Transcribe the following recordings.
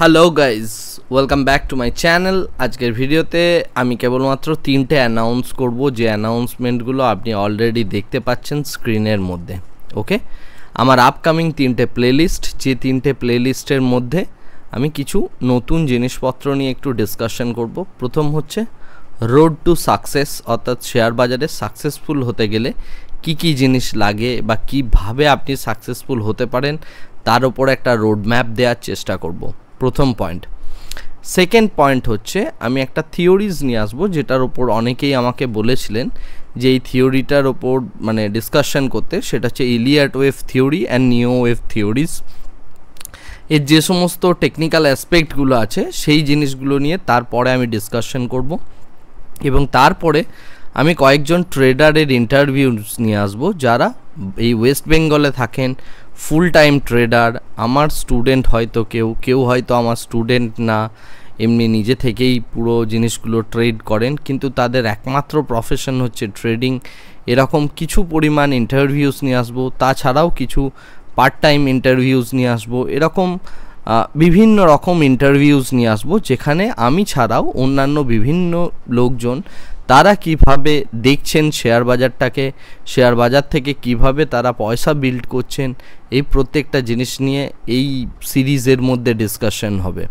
Hello guys, welcome back to my channel. আজকের ভিডিওতে আমি কেবলমাত্র তিনটে অ্যানাউন্স করব, যে অ্যানাউন্সমেন্টগুলো আপনি অলরেডি দেখতে পাচ্ছেন স্ক্রিনের মধ্যে। ওকে, আমার আপকামিং তিনটে প্লেলিস্ট, যে তিনটে প্লেলিস্টের মধ্যে আমি কিছু নতুন জিনিসপত্র নিয়ে একটু ডিসকাশন করব। প্রথম হচ্ছে রোড টু সাকসেস, অর্থাৎ শেয়ার বাজারে সাকসেসফুল হতে গেলে কি কি জিনিস লাগে বা কিভাবে আপনি সাকসেসফুল হতে পারেন তার উপর একটা রোড ম্যাপ দেওয়ার চেষ্টা করব, প্রথম পয়েন্ট। সেকেন্ড পয়েন্ট হচ্ছে আমি একটা থিওরিজ নিয়ে আসবো, যেটার ওপর অনেকেই আমাকে বলেছিলেন যে এই থিওরিটার ওপর মানে ডিসকাশন করতে, সেটা হচ্ছে ইলিয়ট ওয়েভ থিওরি অ্যান্ড নিও ওয়েভ থিওরিজ। এর যে সমস্ত টেকনিক্যাল অ্যাসপেক্টগুলো আছে সেই জিনিসগুলো নিয়ে তারপরে আমি ডিসকাশন করব, এবং তারপরে আমি কয়েকজন ট্রেডারের ইন্টারভিউস নিয়ে আসবো যারা এই ওয়েস্ট বেঙ্গলে থাকেন, ফুল টাইম ট্রেডার। আমার স্টুডেন্ট হয়তো কেউ হয়তো আমার স্টুডেন্ট না, এমনি নিজে থেকেই পুরো জিনিসগুলো ট্রেড করেন, কিন্তু তাদের একমাত্র প্রফেশন হচ্ছে ট্রেডিং। এরকম কিছু পরিমাণ ইন্টারভিউস নিয়ে আসবো, তাছাড়াও কিছু পার্ট টাইম ইন্টারভিউস নিয়ে আসবো। এরকম বিভিন্ন রকম ইন্টারভিউস নিয়ে আসবো, যেখানে আমি ছাড়াও অন্যান্য বিভিন্ন লোকজন তারা কিভাবে দেখছেন শেয়ার বাজারটাকে, শেয়ার বাজার থেকে কিভাবে তারা পয়সা বিল্ড করছেন, এই প্রত্যেকটা জিনিস নিয়ে এই সিরিজের মধ্যে ডিসকাশন হবে।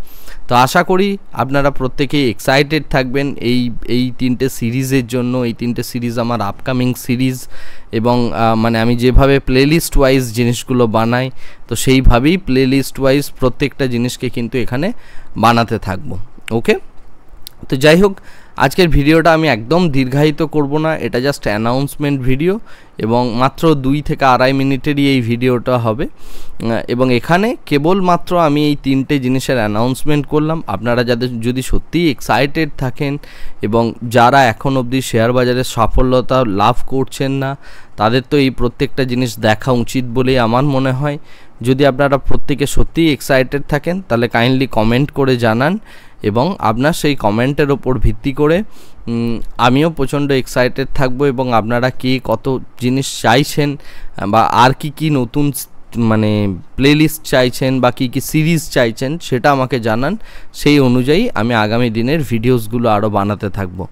তো আশা করি আপনারা প্রত্যেকেই এক্সাইটেড থাকবেন এই তিনটে সিরিজের জন্য। এই তিনটে সিরিজ আমার আপকামিং সিরিজ, এবং মানে আমি যেভাবে প্লেলিস্ট ওয়াইজ জিনিসগুলো বানাই, তো সেইভাবেই প্লেলিস্ট ওয়াইজ প্রত্যেকটা জিনিসকে কিন্তু এখানে বানাতে থাকবো। ওকে, তো যাই হোক, আজকের ভিডিওটা আমি একদম দীর্ঘায়িত করব না, এটা জাস্ট অ্যানাউন্সমেন্ট ভিডিও, এবং মাত্র 2 থেকে আড়াই মিনিটেরই এই ভিডিওটা হবে। এবং এখানে কেবলমাত্র আমি এই তিনটে জিনিসের অ্যানাউন্সমেন্ট করলাম। আপনারা যাদের যদি সত্যিই এক্সাইটেড থাকেন এবং যারা এখন অবধি শেয়ার বাজারে সাফল্যতা লাভ করছেন না, তাদের তো এই প্রত্যেকটা জিনিস দেখা উচিত বলেই আমার মনে হয়। যদি আপনারা প্রত্যেকে সত্যিই এক্সাইটেড থাকেন তাহলে কাইন্ডলি কমেন্ট করে জানান, এবং আপনার সেই কমেন্টের ওপর ভিত্তি করে আমিও প্রচণ্ড এক্সাইটেড থাকবো, এবং আপনারা কে কত জিনিস চাইছেন বা আর কি নতুন মানে প্লেলিস্ট চাইছেন বা কি সিরিজ চাইছেন সেটা আমাকে জানান। সেই অনুযায়ী আমি আগামী দিনের ভিডিওসগুলো আরও বানাতে থাকবো।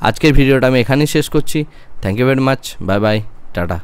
আজকের ভিডিওটা আমি এখানেই শেষ করছি। Thank you very much, bye bye, tata.